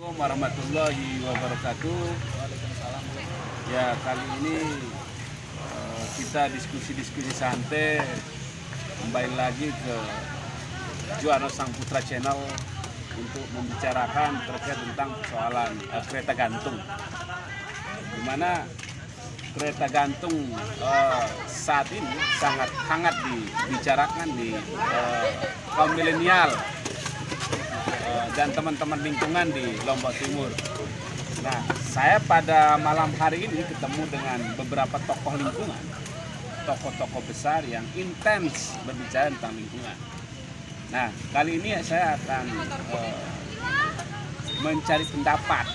Assalamualaikum warahmatullahi wabarakatuh. Waalaikumsalam. Ya, kali ini kita diskusi-diskusi santai kembali lagi ke Juara Sang Putra Channel untuk membicarakan terkait tentang persoalan kereta gantung, di mana kereta gantung saat ini sangat hangat dibicarakan di kaum milenial dan teman-teman lingkungan di Lombok Timur. Nah, saya pada malam hari ini ketemu dengan beberapa tokoh lingkungan, tokoh-tokoh besar yang intens berbicara tentang lingkungan. Nah, kali ini saya akan mencari pendapat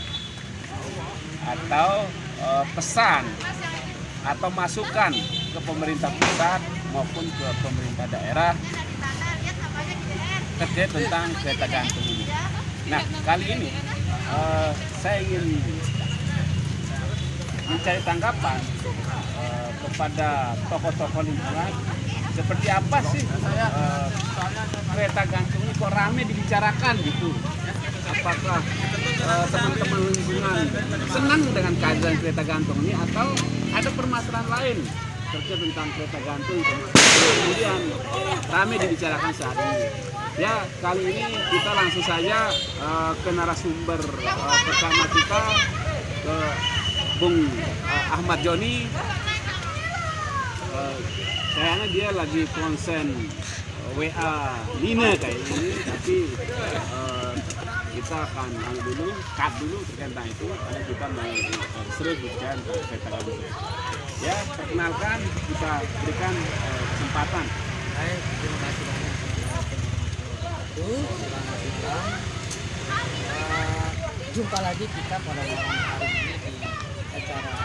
atau pesan atau masukan ke pemerintah pusat maupun ke pemerintah daerah terkait tentang kereta gantung ini. Nah, kali ini saya ingin mencari tanggapan kepada tokoh-tokoh lingkungan, seperti apa sih kereta gantung ini kok rame dibicarakan gitu. Apakah teman-teman lingkungan senang dengan kehadiran kereta gantung ini atau ada permasalahan lain terkait tentang kereta gantung kemudian rame dibicarakan saat ini. Ya, kali ini kita langsung saja ke narasumber pertama kita, ke Bung Ahmad Joni. Kayaknya dia lagi konsen WA Nina kayak ini, tapi kita akan cut dulu terkait tentang itu karena kita mau serius bicara tentang kereta gantung. Ya, perkenalkan, kita berikan kesempatan. Baik, terima kasih banyak. Selamat siang. Jumpa lagi kita pada malam hari ini di acara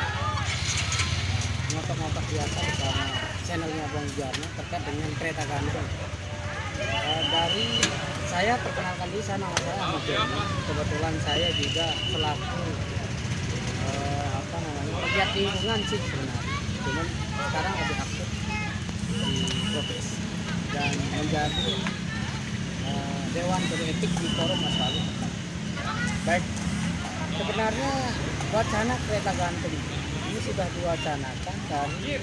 ngotok-ngotok biasa bersama channelnya Bang Jarno terkait dengan kereta gantung. Dari saya perkenalkan diri, saya nama saya Ahmad Joni. Kebetulan saya juga selaku pegiat lingkungan sih sebenarnya. Cuman sekarang lebih aktif di profesi dan menjadi Dewan Kode Etik di Forum Mas Lalu. Baik, sebenarnya wacana kereta gantung ini sudah diwacanakan dari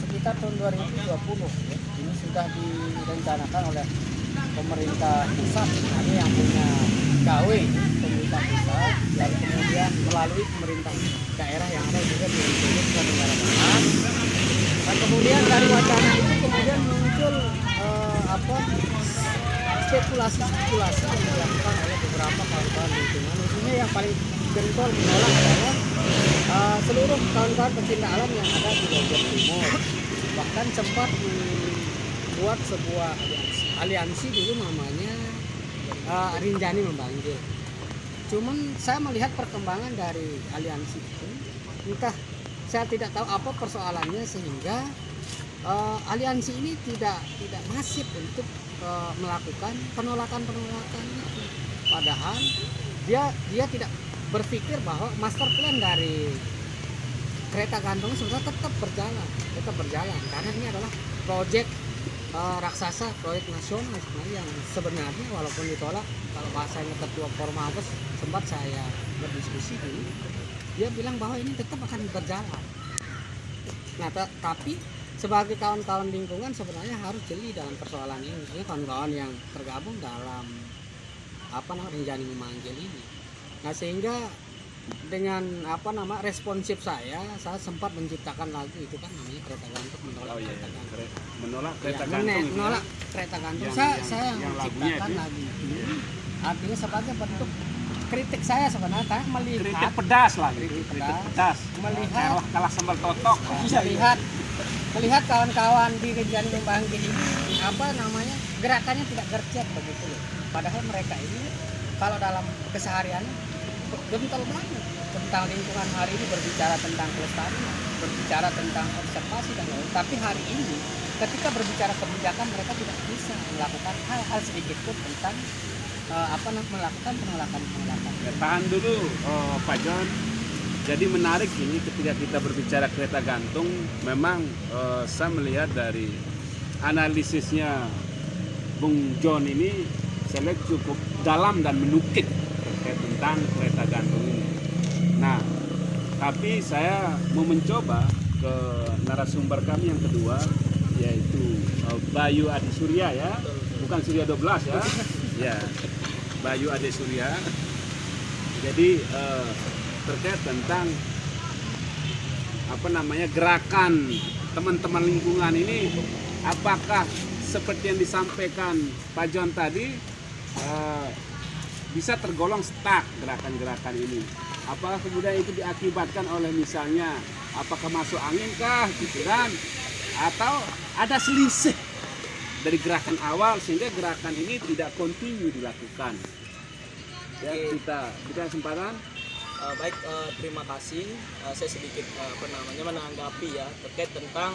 sekitar tahun 2020 ya. Ini sudah direncanakan oleh pemerintah pusat, ini yang punya KW pemerintah pusat, dan kemudian melalui pemerintah daerah yang ada juga di Nusa Tenggara Barat. Dan kemudian dari wacana itu kemudian muncul spekulasi yang dilakukan oleh beberapa kawan-kawan lingkungan, khususnya yang paling gentol menolak adalah seluruh kawan-kawan pecinta alam yang ada di Lombok Timur. Bahkan sempat membuat sebuah aliansi dulu namanya Rinjani Membanjir. Cuman saya melihat perkembangan dari aliansi itu, entah saya tidak tahu apa persoalannya sehingga aliansi ini tidak masif untuk melakukan penolakan itu. Padahal dia tidak berpikir bahwa master plan dari kereta gantung sebenarnya tetap berjalan karena ini adalah proyek raksasa, proyek nasional sebenarnya, yang sebenarnya walaupun ditolak, kalau bahasanya ketua Formagus sempat saya berdiskusi dulu, dia bilang bahwa ini tetap akan berjalan. Nah, tapi sebagai kawan-kawan lingkungan sebenarnya harus jeli dalam persoalan ini, misalnya kawan-kawan yang tergabung dalam Rinjani Memanggil ini. Nah, sehingga dengan responsif saya sempat menciptakan lagu itu kan namanya kereta gantung, menolak kereta gantung. Menolak kereta Ya, gantung. menolak kereta gantung. Saya menciptakan lagu itu. Artinya sebagai bentuk kritik saya sebenarnya, karena melihat Kritik pedas lah, kritik kritik pedas. pedas. Melihat Kalah sambal totok. melihat kawan-kawan di Rinjani Membanggil ini gerakannya tidak gercep begitu loh. Padahal mereka ini kalau dalam keseharian gentle banget tentang lingkungan, hari ini berbicara tentang kelestarian, berbicara tentang konservasi dan lain. Tapi hari ini ketika berbicara kebijakan mereka tidak bisa melakukan hal-hal sedikit pun tentang melakukan penolakan. Ya, tahan dulu Pak John. Jadi menarik ini ketika kita berbicara kereta gantung, memang saya melihat dari analisisnya Bung John ini saya lihat cukup dalam dan menukik terkait tentang kereta gantung ini. Nah, tapi saya mau mencoba ke narasumber kami yang kedua, yaitu Bayu Adi Surya ya, bukan Surya 12 ya, ya Bayu Adi Surya. Jadi terkait tentang gerakan teman-teman lingkungan ini, apakah seperti yang disampaikan Pak John tadi bisa tergolong stuck gerakan-gerakan ini? Apakah kemudian itu diakibatkan oleh misalnya apakah masuk angin kah gitu kan, atau ada selisih dari gerakan awal sehingga gerakan ini tidak kontinu dilakukan? Ya, kita kesempatan. Baik, terima kasih. Saya sedikit menanggapi ya terkait tentang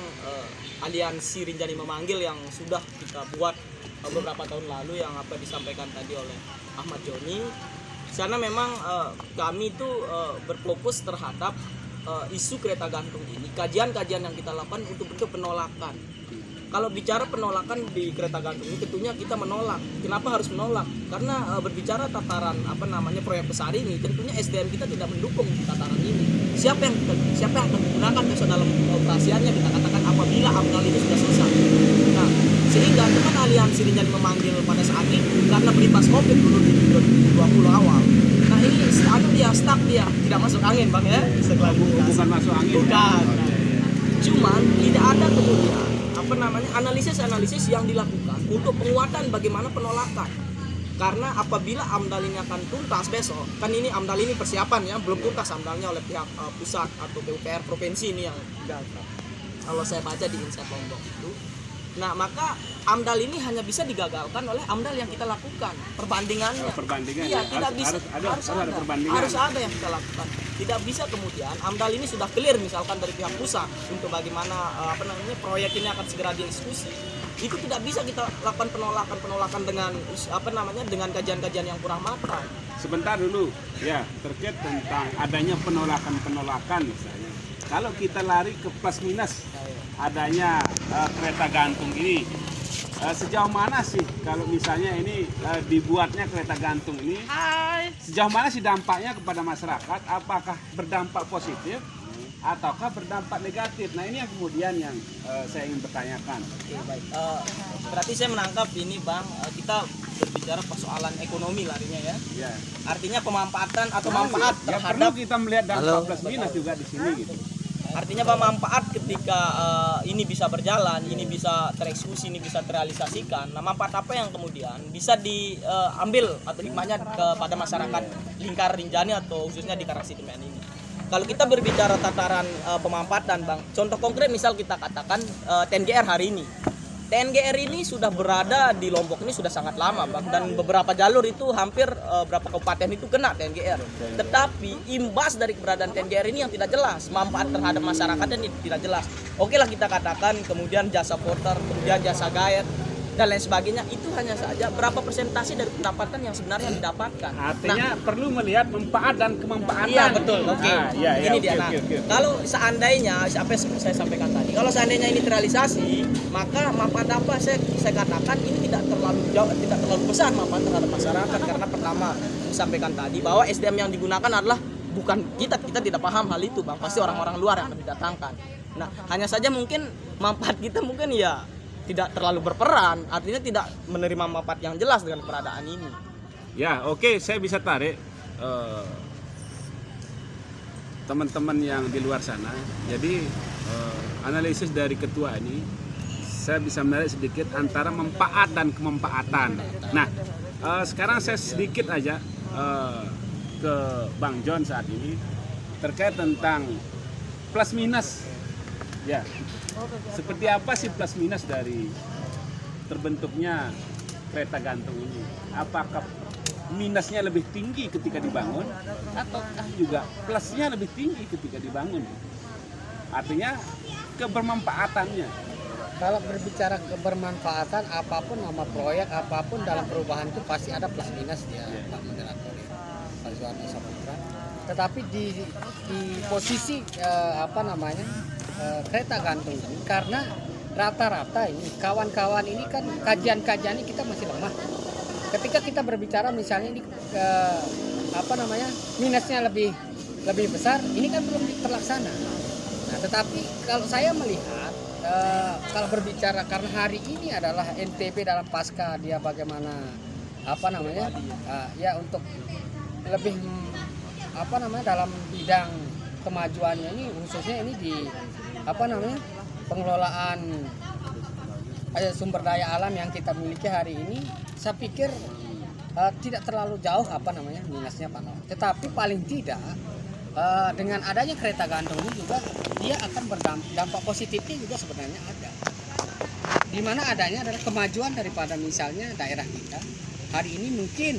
aliansi Rinjani Memanggil yang sudah kita buat beberapa tahun lalu yang disampaikan tadi oleh Ahmad Joni. Di sana memang kami itu berfokus terhadap isu kereta gantung ini. Kajian-kajian yang kita lakukan untuk bentuk penolakan. Kalau bicara penolakan di kereta gantung ini tentunya kita menolak. Kenapa harus menolak? Karena berbicara tataran proyek besar ini, tentunya SDM kita tidak mendukung tataran ini. Siapa yang akan menggunakan besok dalam operasiannya, kita katakan apabila AMDAL itu sudah selesai. Nah, sehingga teman aliansi Rinjani Memanggil pada saat itu karena berimbas Covid dulu di 2020 awal. Nah, ini dia stuck, dia tidak masuk angin, Bang ya. Bukan masuk angin. Bukan. Cuman tidak ada kemudian analisis yang dilakukan untuk penguatan bagaimana penolakan. Karena apabila AMDAL ini akan tuntas besok, kan ini AMDAL ini persiapan ya, belum tuntas AMDAL-nya oleh pihak pusat atau PUPR provinsi ini yang gagal. Kalau saya baca di Insight Lombok itu, nah maka AMDAL ini hanya bisa digagalkan oleh AMDAL yang kita lakukan perbandingannya. Iya, tidak bisa. Harus ada perbandingan. Harus ada yang kita lakukan. Tidak bisa kemudian AMDAL ini sudah clear misalkan dari pihak pusat untuk bagaimana proyek ini akan segera dieksekusi. Itu tidak bisa kita lakukan penolakan dengan dengan kajian-kajian yang kurang matang. Sebentar dulu ya, terkait tentang adanya penolakan misalnya. Kalau kita lari ke plus minus adanya kereta gantung ini, sejauh mana sih kalau misalnya ini dibuatnya kereta gantung ini, sejauh mana sih dampaknya kepada masyarakat? Apakah berdampak positif ataukah berdampak negatif? Nah, ini yang kemudian yang saya ingin bertanyakan. Oke, baik. Berarti saya menangkap ini, Bang, kita berbicara persoalan ekonomi larinya ya. Ya. Artinya pemanfaatan atau manfaat Ya, terhadap perlu kita melihat dampak plus minus juga di sini gitu. Artinya manfaat ketika ini bisa berjalan, ini bisa tereksekusi, ini bisa terrealisasikan. Nah, manfaat apa yang kemudian bisa diambil atau hikmahnya kepada masyarakat lingkar Rinjani atau khususnya di Karangsidemen ini? Kalau kita berbicara tataran pemanfaatan, Bang, contoh konkret misal kita katakan TNGR hari ini. TNGR ini sudah berada di Lombok ini sudah sangat lama, Bang, dan beberapa jalur itu hampir berapa kabupaten itu kena TNGR. Tetapi imbas dari keberadaan TNGR ini yang tidak jelas, manfaat terhadap masyarakat ini tidak jelas. Oke lah kita katakan kemudian jasa porter, kemudian jasa guide dan lain sebagainya, itu hanya saja berapa persentase dari pendapatan yang sebenarnya didapatkan. Artinya perlu melihat manfaat dan kemanfaatan. Iya betul. Oke. Ini dia. Nah, okay. kalau seandainya apa yang saya sampaikan tadi, kalau seandainya ini terrealisasi, maka manfaat apa saya katakan ini tidak terlalu besar manfaat terhadap masyarakat, karena pertama disampaikan tadi bahwa SDM yang digunakan adalah bukan kita tidak paham hal itu, Bang. Pasti orang-orang luar yang akan didatangkan. Nah, hanya saja mungkin manfaat kita mungkin ya tidak terlalu berperan, artinya tidak menerima manfaat yang jelas dengan keberadaan ini. Ya, oke, saya bisa tarik teman-teman yang di luar sana. Jadi analisis dari ketua ini, saya bisa menarik sedikit antara manfaat dan kemanfaatan. Nah, sekarang saya sedikit aja ke Bang John saat ini terkait tentang plus minus. Ya, seperti apa sih plus minus dari terbentuknya kereta gantung ini? Apakah minusnya lebih tinggi ketika dibangun, ataukah juga plusnya lebih tinggi ketika dibangun? Artinya kebermanfaatannya. Kalau berbicara kebermanfaatan, apapun nama proyek, apapun dalam perubahan itu pasti ada plus minus ya, Pak Moderator ya, Pak Zuhana Saputra. Tetapi di posisi kereta gantung ini, karena rata-rata ini kawan-kawan ini kan kajian-kajian ini kita masih lemah. Ketika ketika kita berbicara misalnya ini minusnya lebih besar, ini kan belum terlaksana. Nah, tetapi kalau saya melihat kalau berbicara karena hari ini adalah NTB dalam pasca dia bagaimana ya untuk lebih dalam bidang kemajuannya ini, khususnya ini di pengelolaan sumber daya alam yang kita miliki hari ini, saya pikir tidak terlalu jauh minusnya Pak Noel. Tetapi paling tidak dengan adanya kereta gantung ini juga dia akan berdampak positifnya juga sebenarnya ada. Di mana adanya adalah kemajuan daripada misalnya daerah kita. Hari ini mungkin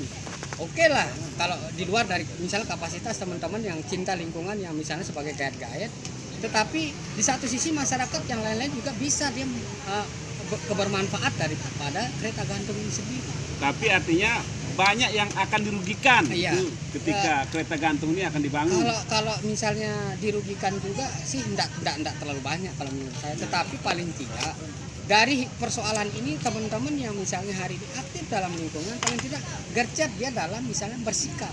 oke lah kalau di luar dari misalnya kapasitas teman-teman yang cinta lingkungan yang misalnya sebagai gaet-gaet, tetapi di satu sisi masyarakat yang lain-lain juga bisa dia kebermanfaat daripada kereta gantung ini sendiri. Tapi artinya banyak yang akan dirugikan ketika kereta gantung ini akan dibangun. Kalau misalnya dirugikan juga sih enggak terlalu banyak kalau menurut saya. Tetapi paling tidak dari persoalan ini teman-teman yang misalnya hari ini aktif dalam lingkungan, paling tidak gercep dia dalam misalnya bersikap.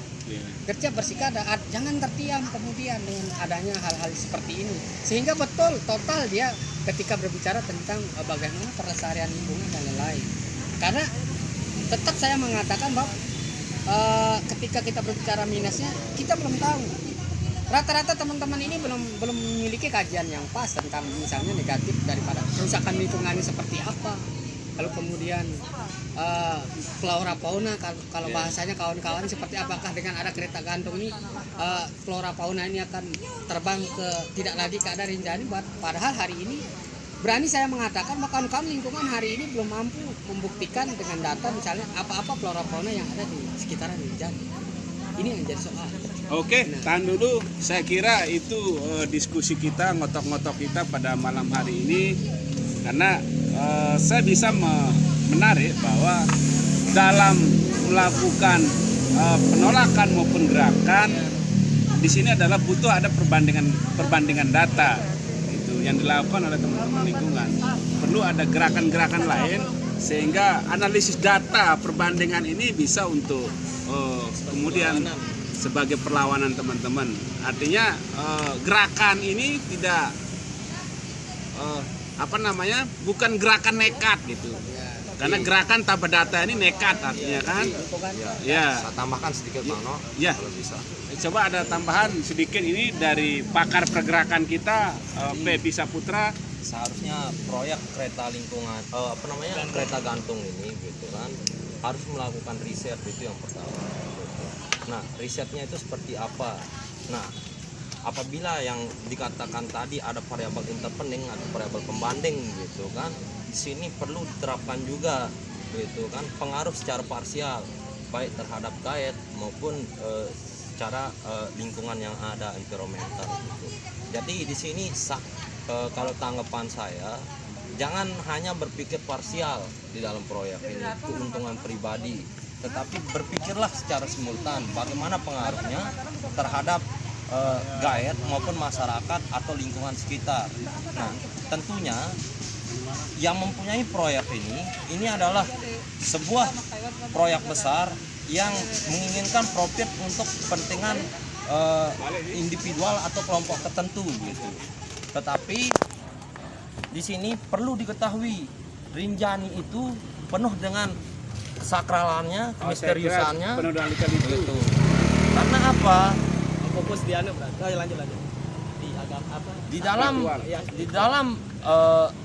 Gercep bersikap, jangan terdiam kemudian dengan adanya hal-hal seperti ini. Sehingga betul total dia ketika berbicara tentang bagaimana pelestarian lingkungan dan lain-lain. Karena tetap saya mengatakan bahwa ketika kita berbicara minusnya, kita belum tahu. Rata-rata teman-teman ini belum memiliki kajian yang pas tentang misalnya negatif daripada kerusakan lingkungannya seperti apa. Lalu kemudian flora fauna, kalau bahasanya kawan-kawan seperti apakah dengan ada kereta gantung ini flora fauna ini akan terbang ke tidak lagi ke ada Rinjani. Padahal hari ini berani saya mengatakan kawan-kawan lingkungan hari ini belum mampu membuktikan dengan data misalnya apa-apa flora fauna yang ada di sekitaran Rinjani. Ini yang jadi soal. Oke, tahan dulu. Saya kira itu diskusi kita, ngotok-ngotok kita pada malam hari ini. Karena saya bisa menarik bahwa dalam melakukan penolakan maupun gerakan, di sini adalah butuh ada perbandingan data. Itu yang dilakukan oleh teman-teman lingkungan. Perlu ada gerakan-gerakan lain sehingga analisis data perbandingan ini bisa untuk kemudian sebagai perlawanan teman-teman. Artinya gerakan ini tidak bukan gerakan nekat gitu. Karena gerakan tanpa data ini nekat artinya kan. Ya. Saya tambahkan sedikit Bang No, ya. kalau bisa. Coba ada tambahan sedikit ini dari pakar pergerakan kita Pepi Saputra. Seharusnya proyek kereta lingkungan kereta gantung ini gitu kan harus melakukan riset, itu yang pertama. Nah, risetnya itu seperti apa? Nah, apabila yang dikatakan tadi ada variabel interpening atau variabel pembanding gitu kan, di sini perlu diterapkan juga gitu kan pengaruh secara parsial baik terhadap gaet maupun secara lingkungan yang ada environmental gitu. Jadi di sini kalau tanggapan saya jangan hanya berpikir parsial di dalam proyek ini keuntungan pribadi, tetapi berpikirlah secara simultan bagaimana pengaruhnya terhadap gaet maupun masyarakat atau lingkungan sekitar. Nah, tentunya yang mempunyai proyek ini adalah sebuah proyek besar yang menginginkan profit untuk kepentingan individual atau kelompok tertentu gitu. Tetapi di sini perlu diketahui Rinjani itu penuh dengan kesakralannya, kemisteriusannya, penuh dengan gitu. Karena apa? Fokus di anu lanjut di agama apa? Di dalam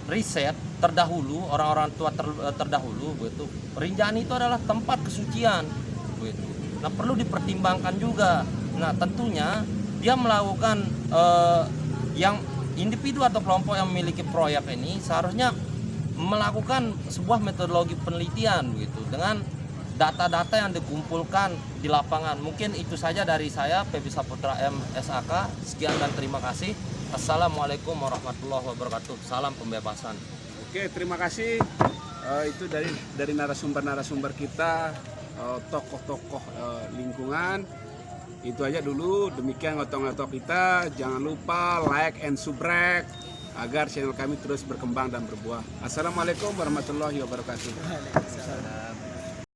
riset terdahulu orang-orang tua terdahulu begitu. Rinjani itu adalah tempat kesucian begitu. Nah, perlu dipertimbangkan juga. Nah, tentunya dia melakukan yang individu atau kelompok yang memiliki proyek ini seharusnya melakukan sebuah metodologi penelitian begitu dengan data-data yang dikumpulkan di lapangan. Mungkin itu saja dari saya, Pepi Saputra MSAK. Sekian dan terima kasih. Assalamualaikum warahmatullahi wabarakatuh. Salam pembebasan. Oke, terima kasih. Itu dari narasumber kita, tokoh-tokoh lingkungan. Itu aja dulu. Demikian ngotok-ngotok kita. Jangan lupa like and subscribe agar channel kami terus berkembang dan berbuah. Assalamualaikum warahmatullahi wabarakatuh.